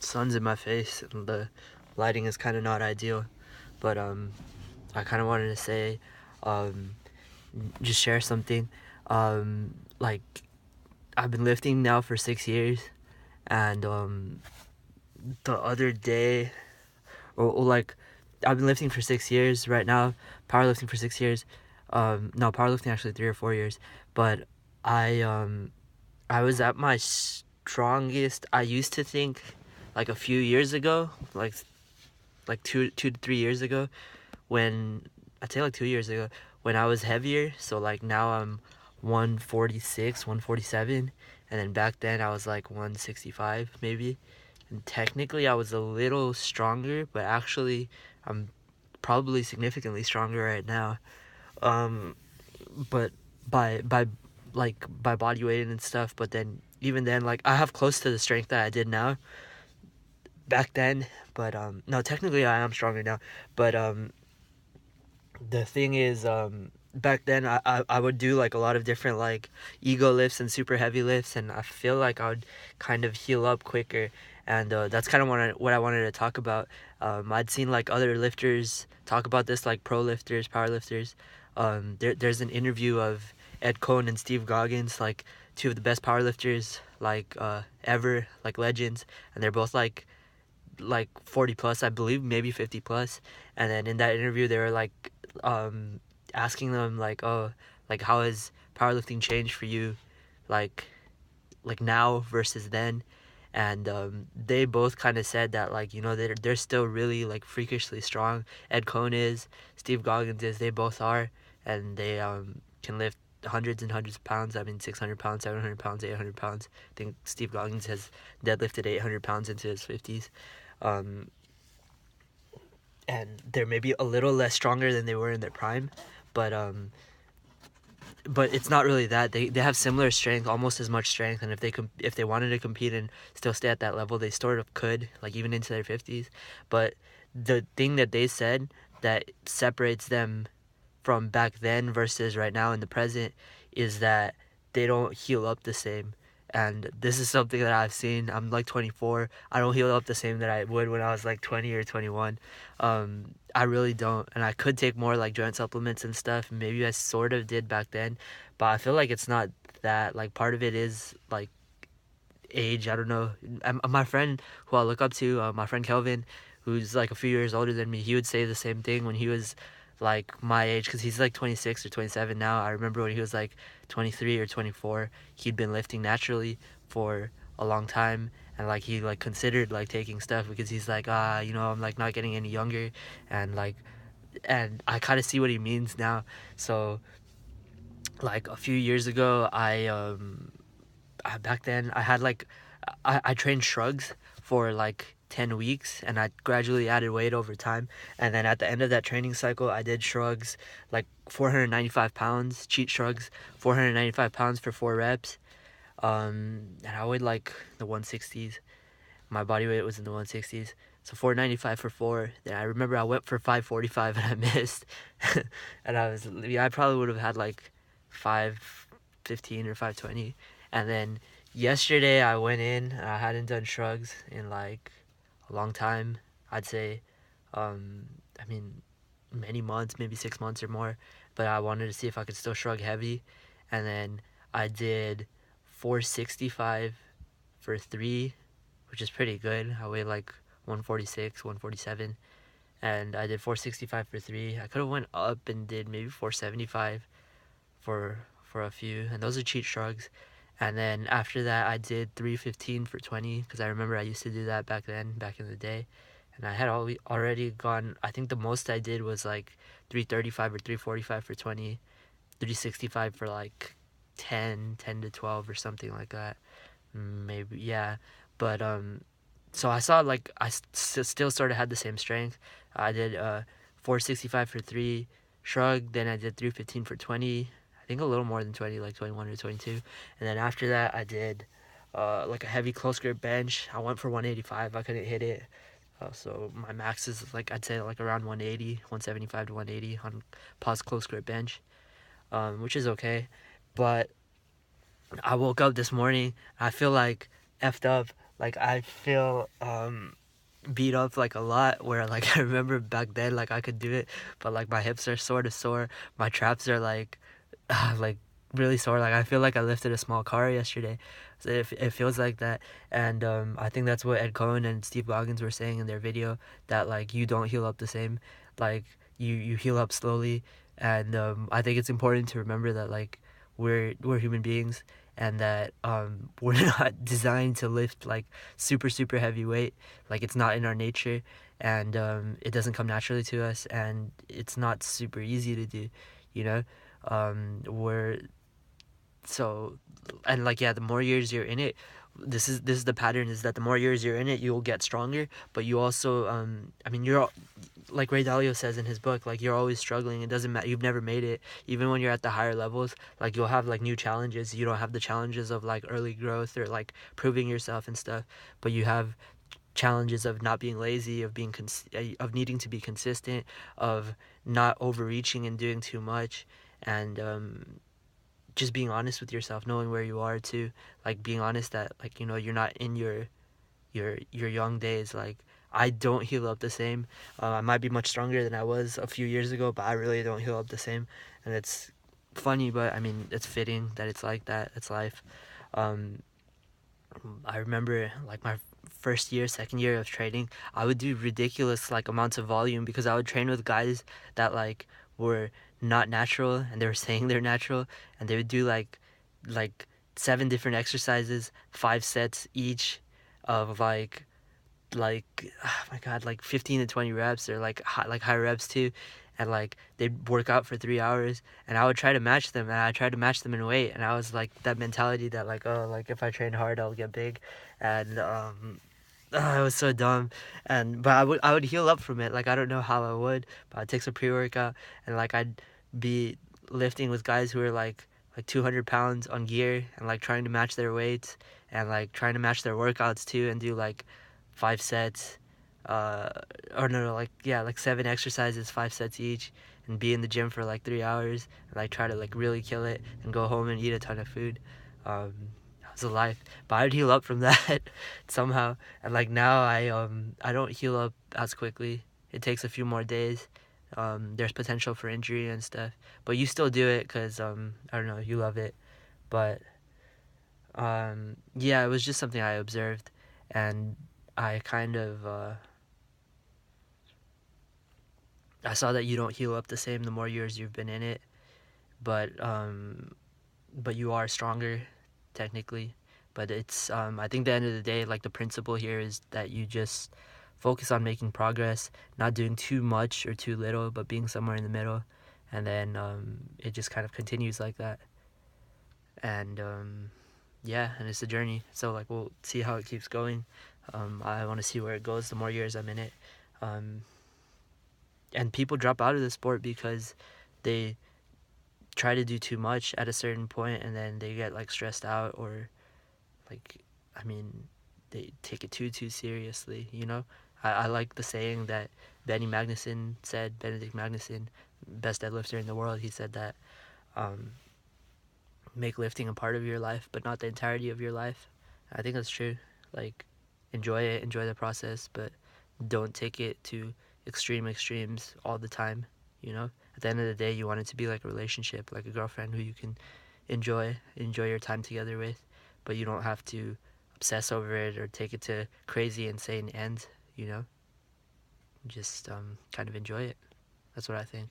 sun's in my face and the lighting is kind of not ideal, but I kind of wanted to say, um, just share something. Like I've been lifting now for 6 years, and the other day, or like I've been lifting for 6 years right now, powerlifting for 6 years. No, powerlifting actually 3 or 4 years, but I um I was at my strongest. I used to think like a few years ago, like 2 to 3 years ago, when I'd say like 2 years ago, when I was heavier. So like now I'm 146, 147, and then back then I was like 165 maybe. And technically I was a little stronger, but actually I'm probably significantly stronger right now. Um, but by like by body weight and stuff. But then even then, like I have close to the strength that I did now back then. But no, technically I am stronger now. But the thing is, back then I would do like a lot of different like ego lifts and super heavy lifts, and I feel like I would kind of heal up quicker. And that's kind of what I wanted to talk about. I'd seen like other lifters talk about this, like pro lifters, power lifters. There's an interview of Ed Cohn and Steve Goggins, like two of the best power lifters like ever, like legends, and they're both like 40 plus, I believe, maybe 50 plus. And then in that interview they were like um asking them like, oh, like how has powerlifting changed for you, like now versus then. And they both kind of said that, like, they're still really like freakishly strong. Ed Cohn is, Steve Goggins is, they both are. And they can lift hundreds and hundreds of pounds. I mean, 600 pounds, 700 pounds, 800 pounds. I think Steve Goggins has deadlifted 800 pounds into his 50s. um, and they're maybe a little less stronger than they were in their prime, but it's not really that. They have similar strength, almost as much strength, and if they wanted to compete and still stay at that level, they sort of could, like even into their 50s. But the thing that they said that separates them from back then versus right now in the present is that they don't heal up the same. And this is something that I've seen. I'm like 24. I don't heal up the same that I would when I was like 20 or 21. I really don't. And I could take more like joint supplements and stuff. Maybe I sort of did back then, but I feel like it's not that. Like part of it is like age. I don't know. My friend who I look up to, my friend Kelvin, who's like a few years older than me, he would say the same thing when he was like my age, because he's like 26 or 27 now. I remember when he was like 23 or 24, he'd been lifting naturally for a long time, and like he like considered like taking stuff because he's like, I'm like not getting any younger. And I kind of see what he means now. So like a few years ago, back then I had like I trained shrugs for like 10 weeks, and I gradually added weight over time. And then at the end of that training cycle, I did shrugs like 495 pounds, cheat shrugs, 495 pounds for 4 reps. And I weighed like the 160s. My body weight was in the 160s. So 495 for 4. Then I remember I went for 545 and I missed. And I probably would have had like 515 or 520. And then yesterday I went in and I hadn't done shrugs in like a long time. I'd say, I mean, many months, maybe 6 months or more. But I wanted to see if I could still shrug heavy. And then I did 465 for 3, which is pretty good. I weighed like 146, 147. And I did 465 for 3. I could have went up and did maybe 475 for a few, and those are cheat shrugs. And then after that I did 315 for 20, because I remember I used to do that back in the day. And I had already gone, I think the most I did was like 335 or 345 for 20, 365 for like 10 to 12 or something like that, maybe. Yeah. But so I saw like I still sort of had the same strength. I did 465 for 3 shrug, then I did 315 for 20. I think a little more than 20, like 21 or 22. And then after that I did like a heavy close grip bench. I went for 185. I couldn't hit it. So my max is like, I'd say like around 180, 175 to 180 on pause close grip bench, which is okay. But I woke up this morning, I feel like effed up. like I feel beat up like a lot, where like I remember back then like I could do it, but like my hips are sort of sore, my traps are like like really sore, like I feel like I lifted a small car yesterday. So it feels like that. And I think that's what Ed Cohen and Steve Goggins were saying in their video, that like you don't heal up the same, like you heal up slowly. And I think it's important to remember that like we're human beings, and that we're not designed to lift like super heavy weight. Like it's not in our nature, and it doesn't come naturally to us, and it's not super easy to do, you know. We're so And like, yeah, the more years you're in it, this is the pattern, is that the more years you're in it, you'll get stronger. But you also I mean, like Ray Dalio says in his book, like you're always struggling. It doesn't matter, you've never made it. Even when you're at the higher levels, like you'll have like new challenges. You don't have the challenges of like early growth or like proving yourself and stuff, but you have challenges of not being lazy, of of needing to be consistent, of not overreaching and doing too much, and just being honest with yourself, knowing where you are too. Like being honest that, like, you know, you're not in your young days. Like I don't heal up the same. I might be much stronger than I was a few years ago, but I really don't heal up the same. And it's funny, but I mean, it's fitting that it's like that. It's life. Um, I remember like my first year, second year of training, I would do ridiculous like amounts of volume, because I would train with guys that like were not natural, and they were saying they're natural, and they would do like 7 different exercises, 5 sets each, of like oh my god, like 15 to 20 reps, or like high reps too. And like they'd work out for 3 hours, and I would try to match them, and I tried to match them in weight, and I was like that mentality that like, oh, like if I train hard I'll get big. And it was so dumb. And but I would heal up from it. Like I don't know how I would, but I'd take some pre-workout, and like I'd be lifting with guys who were like 200 pounds on gear, and like trying to match their weights, and like trying to match their workouts too, and do like 5 sets, uh or no, like, yeah, like 7 exercises, 5 sets each, and be in the gym for like 3 hours, and like try to like really kill it, and go home and eat a ton of food. That was a life. But I'd heal up from that somehow. And like now I don't heal up as quickly. It takes a few more days. There's potential for injury and stuff, but you still do it because I don't know, you love it. But yeah, it was just something I observed, and I kind of I saw that you don't heal up the same the more years you've been in it, but you are stronger technically. But it's I think the end of the day, like the principle here is that you just focus on making progress, not doing too much or too little, but being somewhere in the middle, and then it just kind of continues like that. And yeah, and it's a journey. So like we'll see how it keeps going. I want to see where it goes the more years I'm in it. Um, and people drop out of the sport because they try to do too much at a certain point, and then they get like stressed out, or like, I mean, they take it too seriously, you know. I like the saying that Benedict Magnuson, best deadlifter in the world, he said that um, make lifting a part of your life, but not the entirety of your life. I think that's true. Like, enjoy it, enjoy the process, but don't take it to extremes all the time, you know. At the end of the day, you want it to be like a relationship, like a girlfriend who you can enjoy your time together with, but you don't have to obsess over it or take it to crazy insane ends, you know. Just kind of enjoy it. That's what I think.